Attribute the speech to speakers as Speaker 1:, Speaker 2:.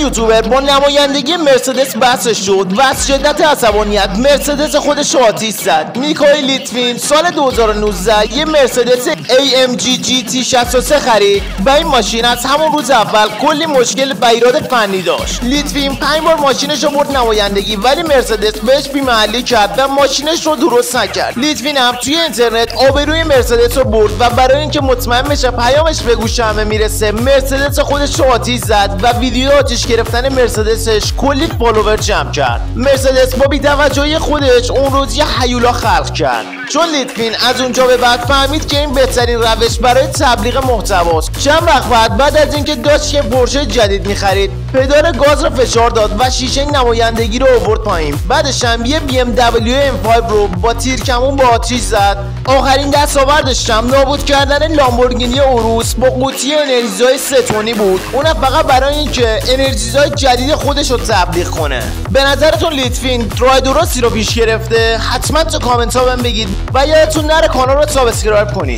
Speaker 1: یوتیوبر با نمایندگی مرسدس بحثش شد و از شدت عصبانیت مرسدس خودش رو آتیش زد. میکائیل لیتوین سال 2019 یه مرسدس AMG GT 63 خرید و این ماشین از همون روز اول کلی مشکل و ایراد فنی داشت. لیتوین 5 بار ماشینش رو برد نمایندگی ولی مرسدس بهش بی‌محلی کرد و ماشینش رو درست نکرد. لیتوین هم توی اینترنت آبروی مرسدس رو برد و برای اینکه مطمئن بشه پیامش به گوش همه میرسه مرسدس خودش رو آتیش زد و ویدیو آتیش گرفتن مرسدسش کلی فالوور جمع کرد. مرسدس با بی‌توجهی خودش اون روز یه هیولا خلق کرد، چون لیتوین از اونجا به بعد فهمید که این بهترین روش برای تبلیغ محتواست. چند وقت بعد از اینکه داشت یه پورشه جدید می‌خرید پدال گاز رو فشار داد و شیشه نمایندگی رو آورد پایین. بعدش هم یه BMW M5 رو با تیرکمون با آتیش زد. آخرین دستاوردش هم نابود کردن لامبورگینی اوروس با قوطی انرژیزای 3 تنی بود، اونم فقط برای اینکه انرژیزای جدید خودش رو تبلیغ کنه. به نظرتون لیتوین راه درستی رو پیش گرفته؟ حتما تو کامنت ها بهم بگید و یادتون نره کانال رو سابسکرایب کنید.